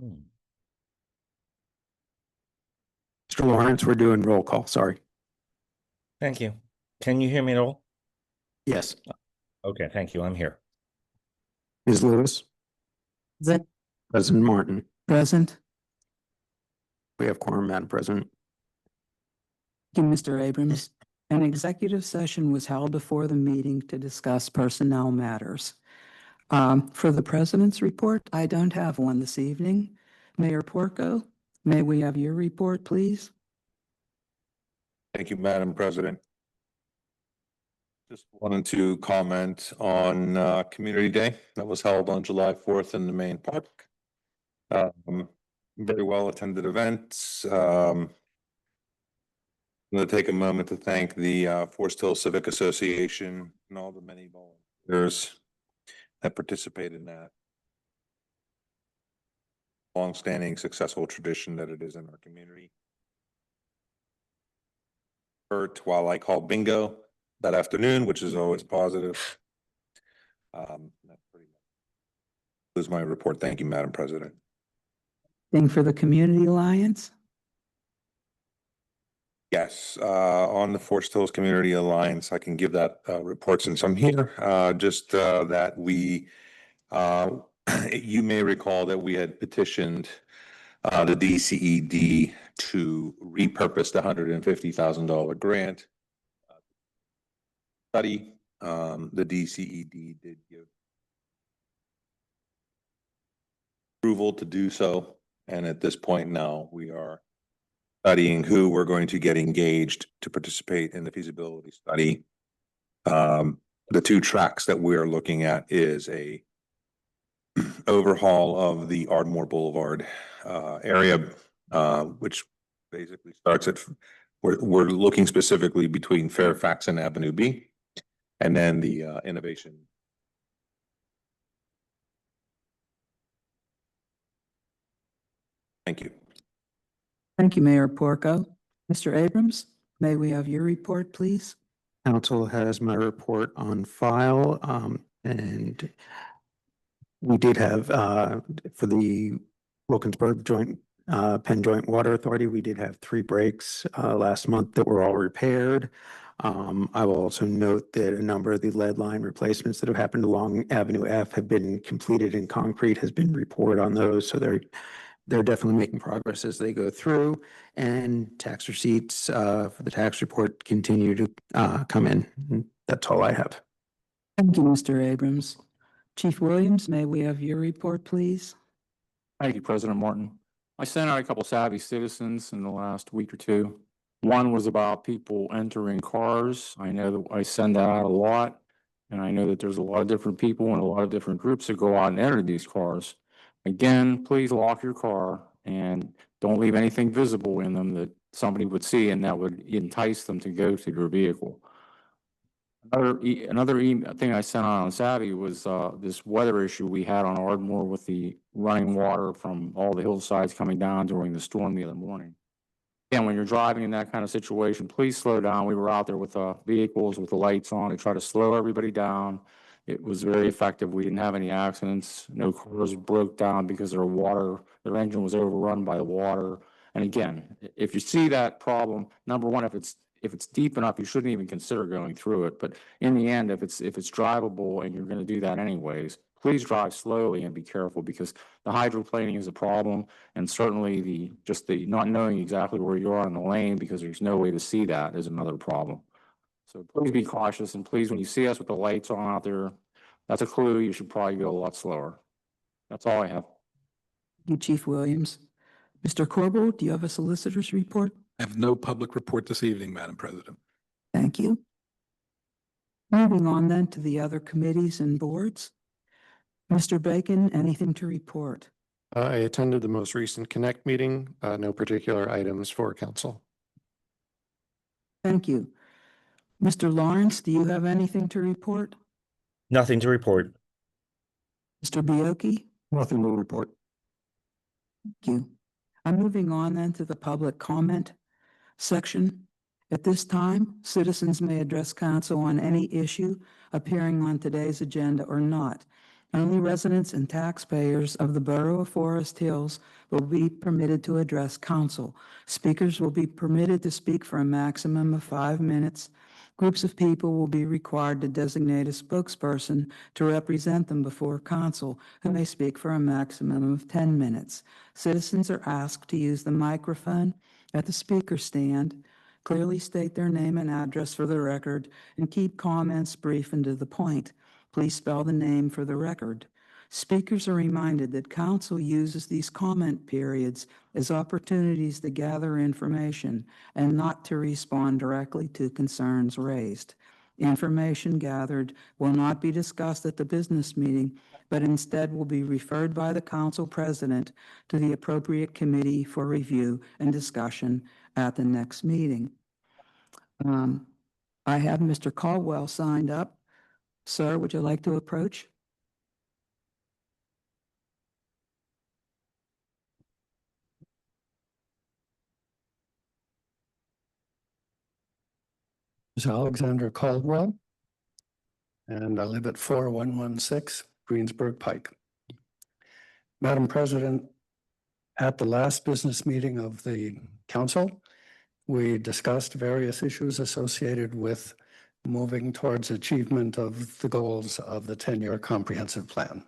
Hmm. Mr. Lawrence, we're doing roll call. Sorry. Thank you. Can you hear me at all? Yes. Okay, thank you. I'm here. Ms. Lewis? Present. President Martin? Present. We have quorum, Madam President. Thank you, Mr. Abrams. An executive session was held before the meeting to discuss personnel matters. For the president's report, I don't have one this evening. Mayor Porco, may we have your report, please? Thank you, Madam President. Just wanted to comment on Community Day that was held on July 4th in the main park. Very well attended event. I'm going to take a moment to thank the Forest Hill Civic Association and all the many volunteers that participated in that long-standing successful tradition that it is in our community. While I call bingo that afternoon, which is always positive. That pretty much is my report. Thank you, Madam President. Thing for the Community Alliance? Yes, on the Forest Hills Community Alliance, I can give that report since I'm here. Just that we, you may recall that we had petitioned the DCED to repurpose the $150,000 grant study. The DCED did give approval to do so, and at this point now we are studying who we're going to get engaged to participate in the feasibility study. The two tracks that we're looking at is a overhaul of the Ardmore Boulevard area, which basically starts at, we're looking specifically between Fairfax and Avenue B, and then the innovation. Thank you. Thank you, Mayor Porco. Mr. Abrams, may we have your report, please? Council has my report on file, and we did have, for the Wilkinsburg Penn Joint Water Authority, we did have 3 breaks last month that were all repaired. I will also note that a number of the lead line replacements that have happened along Avenue F have been completed, and concrete has been reported on those. So they're definitely making progress as they go through, and tax receipts for the tax report continue to come in. And that's all I have. Thank you, Mr. Abrams. Chief Williams, may we have your report, please? Thank you, President Martin. I sent out a couple savvy citizens in the last week or two. One was about people entering cars. I know that I send that out a lot, and I know that there's a lot of different people and a lot of different groups that go out and enter these cars. Again, please lock your car and don't leave anything visible in them that somebody would see and that would entice them to go to your vehicle. Another thing I sent out on Savvy was this weather issue we had on Ardmore with the running water from all the hillsides coming down during the storm the other morning. Again, when you're driving in that kind of situation, please slow down. We were out there with vehicles with the lights on to try to slow everybody down. It was very effective. We didn't have any accidents. No cars broke down because their engine was overrun by the water. And again, if you see that problem, number one, if it's deep enough, you shouldn't even consider going through it. But in the end, if it's drivable and you're going to do that anyways, please drive slowly and be careful, because the hydroplaning is a problem, and certainly the not knowing exactly where you are in the lane because there's no way to see that is another problem. So please be cautious, and please, when you see us with the lights on out there, that's a clue. You should probably go a lot slower. That's all I have. Thank you, Chief Williams. Mr. Corbel, do you have a solicitor's report? I have no public report this evening, Madam President. Thank you. Moving on then to the other committees and boards. Mr. Bacon, anything to report? I attended the most recent Connect meeting. No particular items for council. Thank you. Mr. Lawrence, do you have anything to report? Nothing to report. Mr. Bioki? Nothing to report. Thank you. I'm moving on then to the public comment section. At this time, citizens may address council on any issue appearing on today's agenda or not. Only residents and taxpayers of the Borough of Forest Hills will be permitted to address council. Speakers will be permitted to speak for a maximum of 5 minutes. Groups of people will be required to designate a spokesperson to represent them before council, who may speak for a maximum of 10 minutes. Citizens are asked to use the microphone at the speaker stand, clearly state their name and address for the record, and keep comments brief and to the point. Please spell the name for the record. Speakers are reminded that council uses these comment periods as opportunities to gather information and not to respond directly to concerns raised. Information gathered will not be discussed at the business meeting, but instead will be referred by the council president to the appropriate committee for review and discussion at the next meeting. I have Mr. Caldwell signed up. Sir, would you like to approach? Is Alexander Caldwell, and I live at 4116 Greensburg Pike. Madam President, at the last business meeting of the council, we discussed various issues associated with moving towards achievement of the goals of the 10-year comprehensive plan.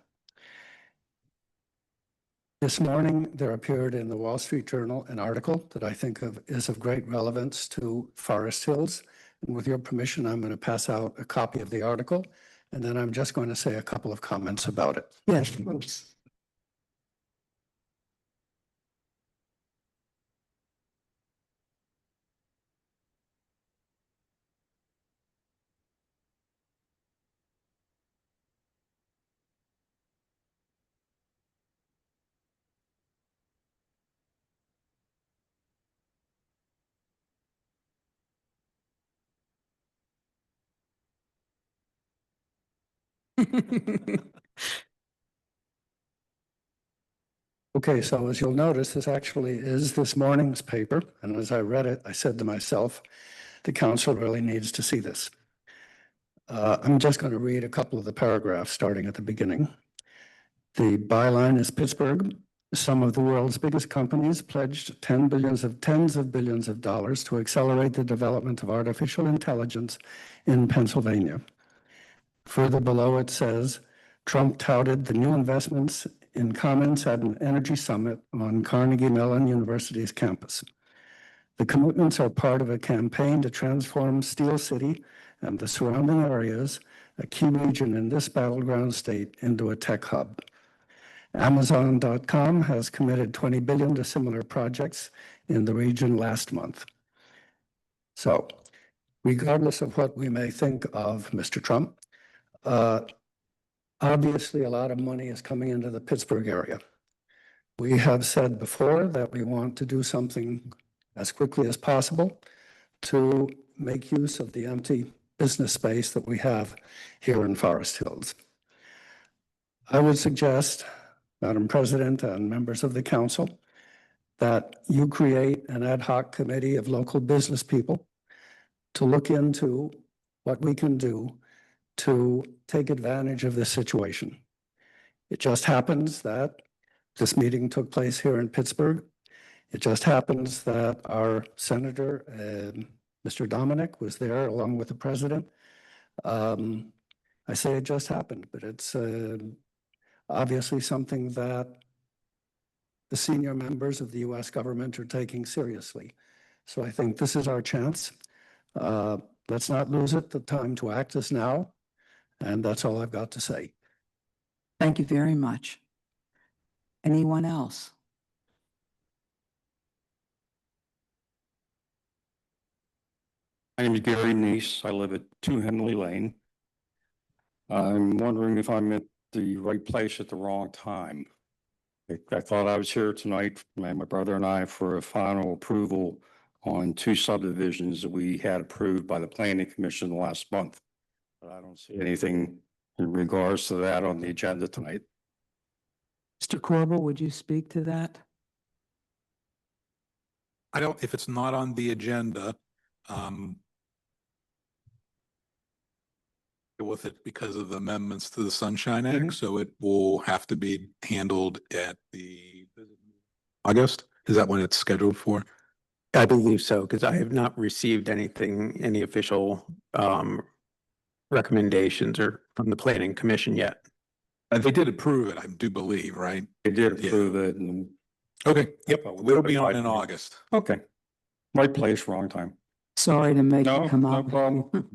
This morning, there appeared in the Wall Street Journal an article that I think is of great relevance to Forest Hills. And with your permission, I'm going to pass out a copy of the article, and then I'm just going to say a couple of comments about it. Yes, please. Okay, so as you'll notice, this actually is this morning's paper. And as I read it, I said to myself, the council really needs to see this. I'm just going to read a couple of the paragraphs starting at the beginning. The byline is Pittsburgh. Some of the world's biggest companies pledged tens of billions of dollars to accelerate the development of artificial intelligence in Pennsylvania. Further below it says, Trump touted the new investments in comments at an energy summit on Carnegie Mellon University's campus. The commitments are part of a campaign to transform Steel City and the surrounding areas, a key region in this battleground state, into a tech hub. Amazon.com has committed $20 billion to similar projects in the region last month. So, regardless of what we may think of Mr. Trump, obviously a lot of money is coming into the Pittsburgh area. We have said before that we want to do something as quickly as possible to make use of the empty business space that we have here in Forest Hills. I would suggest, Madam President and members of the council, that you create an ad hoc committee of local business people to look into what we can do to take advantage of this situation. It just happens that this meeting took place here in Pittsburgh. It just happens that our Senator, Mr. Dominic, was there along with the president. I say it just happened, but it's obviously something that the senior members of the U.S. government are taking seriously. So I think this is our chance. Let's not lose it. The time to act is now. And that's all I've got to say. Thank you very much. Anyone else? My name is Gary Neese. I live at 2 Henley Lane. I'm wondering if I'm at the right place at the wrong time. I thought I was here tonight, my brother and I, for a final approval on 2 subdivisions that we had approved by the Planning Commission last month. But I don't see anything in regards to that on the agenda tonight. Mr. Corbel, would you speak to that? If it's not on the agenda, with it because of the amendments to the Sunshine Act, Mhm. so it will have to be handled at the August. Is that when it's scheduled for? I believe so, because I have not received anything, any official recommendations or from the planning commission yet. They did approve it, I do believe, right? They did Yeah. approve it and, Okay, yep, Oh, it'll be on right. in August. okay. Right place, wrong time. Sorry to make you No, come no up. problem.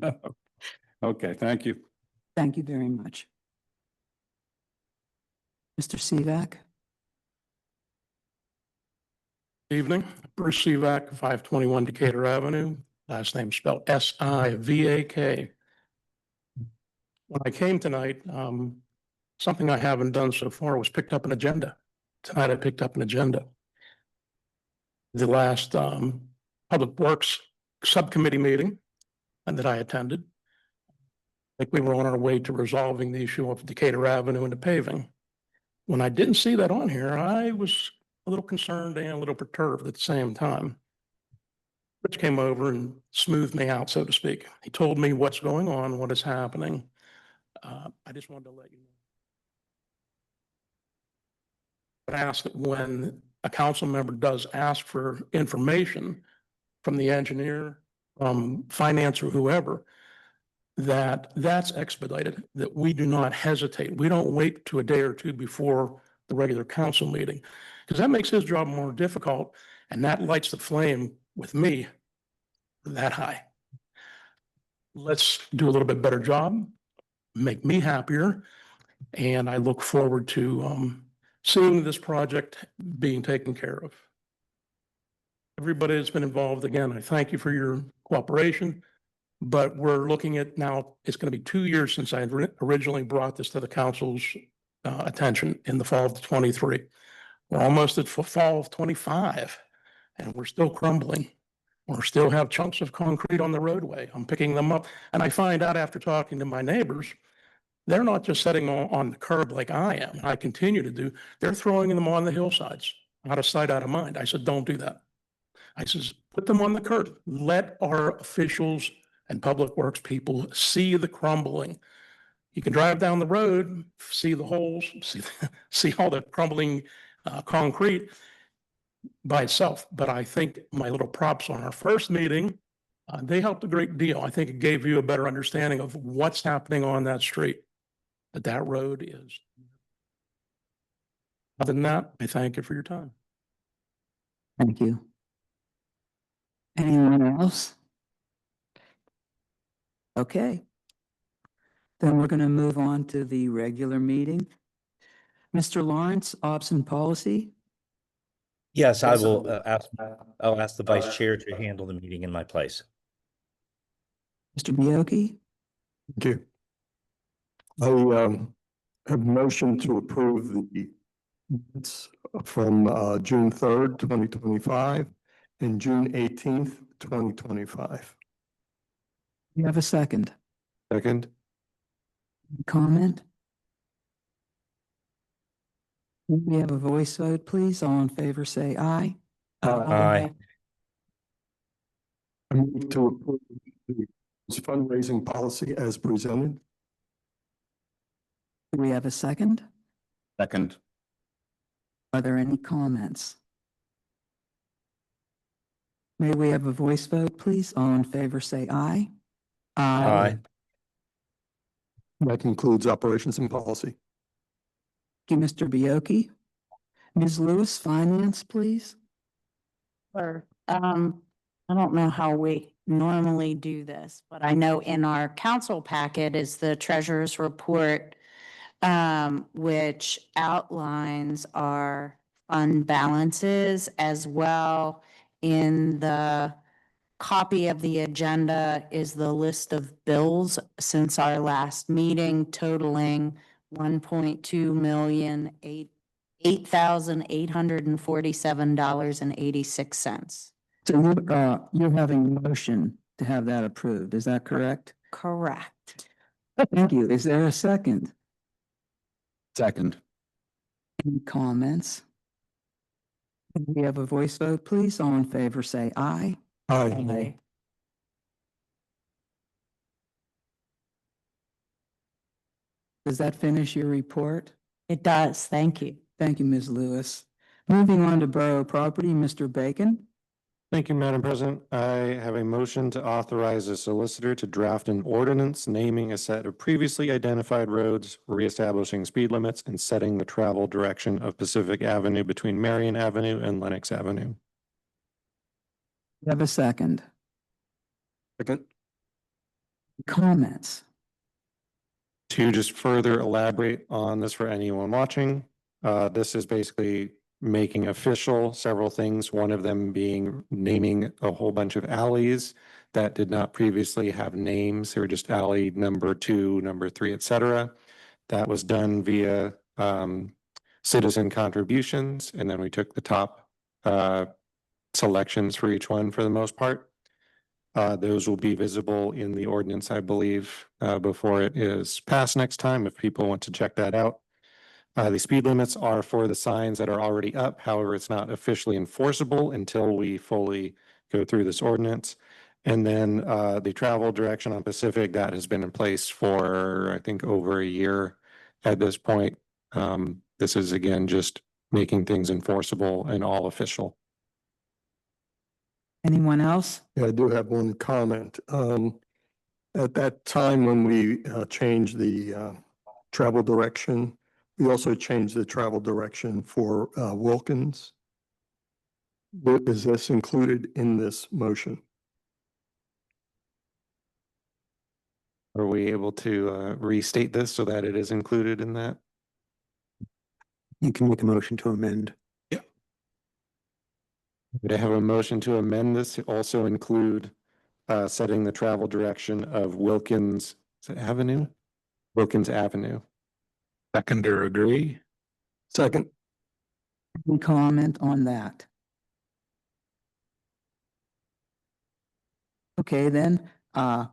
Okay, thank you. Thank you very much. Mr. Sivak? Evening, Bruce Sivak, 521 Decatur Avenue, last name spelled Sivak. When I came tonight, something I haven't done so far was picked up an agenda. Tonight I picked up an agenda. The last Public Works Subcommittee meeting that I attended, I think we were on our way to resolving the issue of Decatur Avenue and the paving. When I didn't see that on here, I was a little concerned and a little perturbed at the same time. Rich came over and smoothed me out, so to speak. He told me what's going on, what is happening. I just wanted to let you know. I ask that when a council member does ask for information from the engineer, finance or whoever, that's expedited, that we do not hesitate. We don't wait to a day or two before the regular council meeting, because that makes his job more difficult and that lights the flame with me that high. Let's do a little bit better job, make me happier, and I look forward to seeing this project being taken care of. Everybody that's been involved, again, I thank you for your cooperation, but we're looking at now, it's going to be 2 years since I originally brought this to the council's attention in the fall of 23. We're almost at fall of 25, and we're still crumbling. We still have chunks of concrete on the roadway. I'm picking them up, and I find out after talking to my neighbors, they're not just setting on the curb like I am. I continue to do. They're throwing them on the hillsides, out of sight, out of mind. I said, don't do that. I says, put them on the curb. Let our officials and public works people see the crumbling. You can drive down the road, see the holes, see all the crumbling concrete by itself. But I think my little props on our first meeting, they helped a great deal. I think it gave you a better understanding of what's happening on that street, that road is. Other than that, I thank you for your time. Thank you. Anyone else? Okay. Then we're going to move on to the regular meeting. Mr. Lawrence, Ops and Policy. Yes, I will I'll ask the vice chair to handle the meeting in my place. Mr. Bioki. Thank you. I have motion to approve the minutes from June 3rd, 2025 and June 18th, 2025. You have a second Second. comment? Can we have a voice vote, please? All in favor, say aye. Aye. I move to approve the fundraising policy as presented. Do we have a second? Second. Are there any comments? May we have a voice vote, please? All in favor, say aye. Aye. That concludes operations and policy. Thank you, Mr. Bioki. Ms. Lewis, Finance, please. Sure. I don't know how we normally do this, but I know in our council packet is the treasurer's report, which outlines our fund balances as well. In the copy of the agenda is the list of bills since our last meeting totaling 1.2 million, $8,847.86. So you're having a motion to have that approved. Is that correct? Correct. Thank you. Is there a second? Second. Any comments? Can we have a voice vote, please? All in favor, say aye. Aye. Does that finish your report? It does. Thank you. Thank you, Ms. Lewis. Moving on to Borough Property, Mr. Bacon. Thank you, Madam President. I have a motion to authorize a solicitor to draft an ordinance naming a set of previously identified roads, reestablishing speed limits, and setting the travel direction of Pacific Avenue between Marion Avenue and Lenox Avenue. You have a second. Second. Comments? To just further elaborate on this for anyone watching, this is basically making official several things, one of them being naming a whole bunch of alleys that did not previously have names. They were just alley number 2, number 3, etc. That was done via citizen contributions, and then we took the top selections for each one for the most part. Those will be visible in the ordinance, I believe, before it is passed next time, if people want to check that out. The speed limits are for the signs that are already up. However, it's not officially enforceable until we fully go through this ordinance. And then the travel direction on Pacific, that has been in place for, I think, over a year at this point. This is, again, just making things enforceable and all official. Anyone else? Yeah, I do have one comment. At that time when we changed the travel direction, we also changed the travel direction for Wilkins. Is this included in this motion? Are we able to restate this so that it is included in that? You can make a motion to amend. Would I have a motion to amend this to also include setting the travel direction of Wilkins Avenue? Wilkins Avenue. Seconder agree? Second. Any comment on that? Okay, then,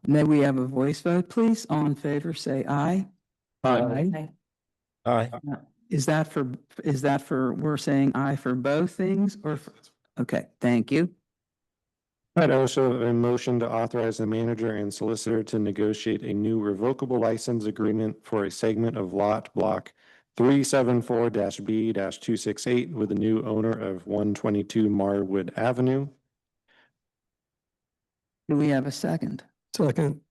may we have a voice vote, please? All in favor, say aye. Aye. Aye. Is that for, we're saying aye for both things or? Okay, thank you. I'd also have a motion to authorize the manager and solicitor to negotiate a new revocable license agreement for a segment of lot block 374-B-268 with the new owner of 122 Marwood Avenue. Do we have a second? Second.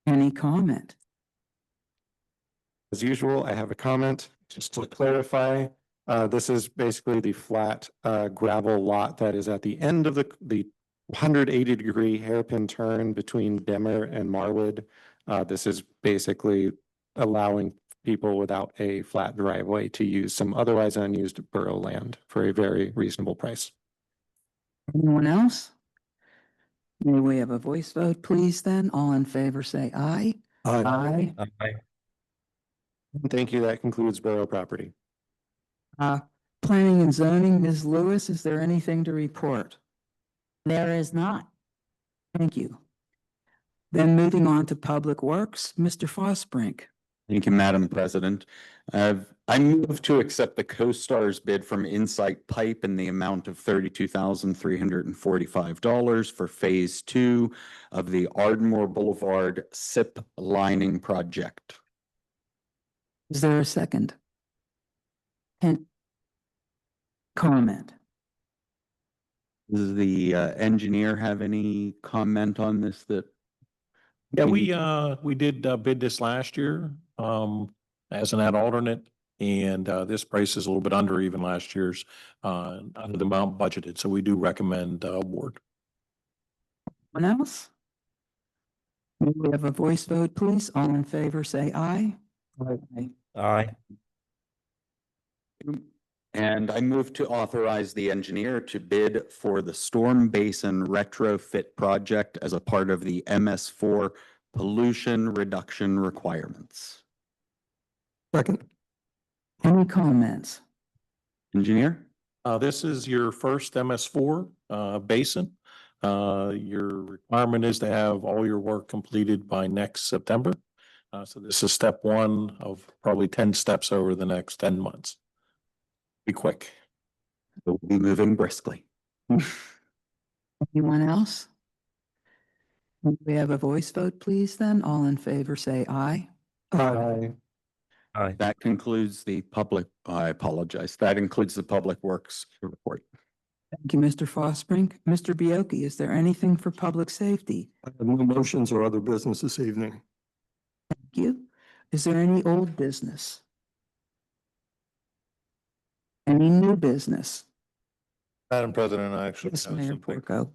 Any comment? As usual, I have a comment just to clarify. This is basically the flat gravel lot that is at the end of the 180-degree hairpin turn between Demmer and Marwood. This is basically allowing people without a flat driveway to use some otherwise unused borough land for a very reasonable price. Anyone else? May we have a voice vote, please, then? All in favor, say aye. Aye. Aye. Thank you. That concludes borough property. Planning and zoning, Ms. Lewis, is there anything to report? There is not. Thank you. Then moving on to Public Works, Mr. Fosbrink. Thank you, Madam President. I move to accept the CoStar's bid from Insight Pipe in the amount of $32,345 for Phase 2 of the Ardmore Boulevard SIP lining project. Is there a second? And comment? Does the engineer have any comment on this that? Yeah, we did bid this last year as an ad alternate, and this price is a little bit under even last year's under the amount budgeted. So we do recommend award. Anyone else? May we have a voice vote, please? All in favor, say aye. Aye. Aye. And I move to authorize the engineer to bid for the Storm Basin retrofit project as a part of the MS4 pollution reduction requirements. Second. Any comments? Engineer? This is your first MS4 basin. Your requirement is to have all your work completed by next September. So this is step one of probably 10 steps over the next 10 months. Be quick. We'll be moving briskly. Anyone else? May we have a voice vote, please, then? All in favor, say aye. Aye. Aye. That concludes the public, I apologize. That includes the Public Works report. Thank you, Mr. Fosbrink. Mr. Bioki, is there anything for public safety? I have no motions or other business this evening. Thank you. Is there any old business? Any new business? Madam President, I actually Yes, have Mayor something. Porco.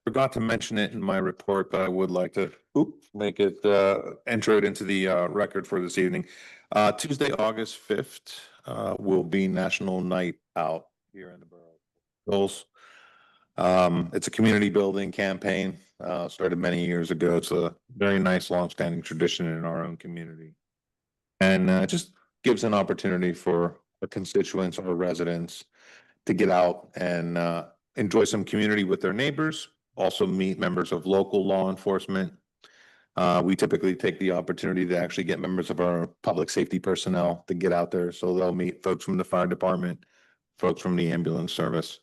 Forgot to mention it in my report, but I would like to make it enter it into the record for this evening. Tuesday, August 5th will be National Night Out here in the borough. It's a community building campaign, started many years ago. It's a very nice longstanding tradition in our own community. And it just gives an opportunity for our constituents, our residents to get out and enjoy some community with their neighbors, also meet members of local law enforcement. We typically take the opportunity to actually get members of our public safety personnel to get out there. So they'll meet folks from the fire department, folks from the ambulance service.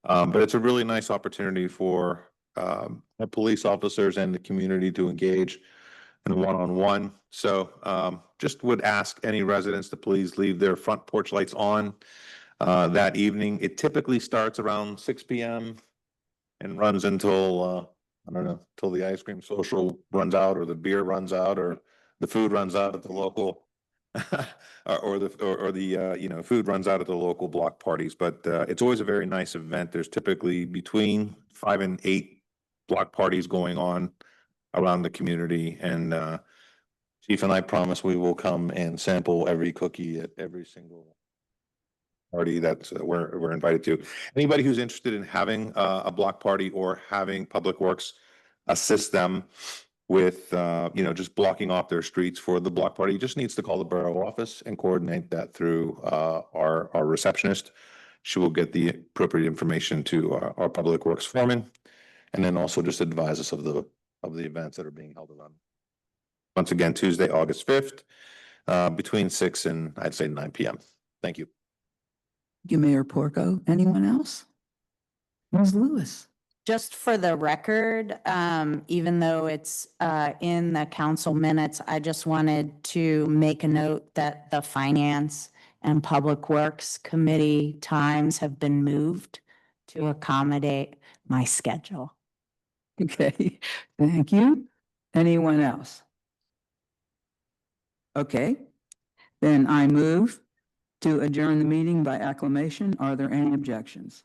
But it's a really nice opportunity for our police officers and the community to engage in a one-on-one. So just would ask any residents to please leave their front porch lights on that evening. It typically starts around 6 p.m. and runs until I don't know, till the ice cream social runs out, or the beer runs out, or the food runs out at the local, or the you know, food runs out at the local block parties. But it's always a very nice event. There's typically between 5 and 8 block parties going on around the community, and Chief and I promise we will come and sample every cookie at every single party that we're invited to. Anybody who's interested in having a block party or having Public Works assist them with you know, just blocking off their streets for the block party, just needs to call the borough office and coordinate that through our receptionist. She will get the appropriate information to our Public Works foreman, and then also just advise us of the events that are being held around. Once again, Tuesday, August 5th, between 6 and I'd say 9 p.m. Thank you. Thank you, Mayor Porco. Anyone else? Ms. Lewis? Just for the record, even though it's in the council minutes, I just wanted to make a note that the Finance and Public Works Committee times have been moved to accommodate my schedule. Okay, thank you. Anyone else? Okay, then I move to adjourn the meeting by acclamation. Are there any objections?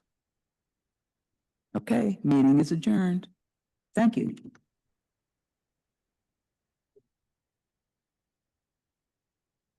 Okay, meeting is adjourned. Thank you.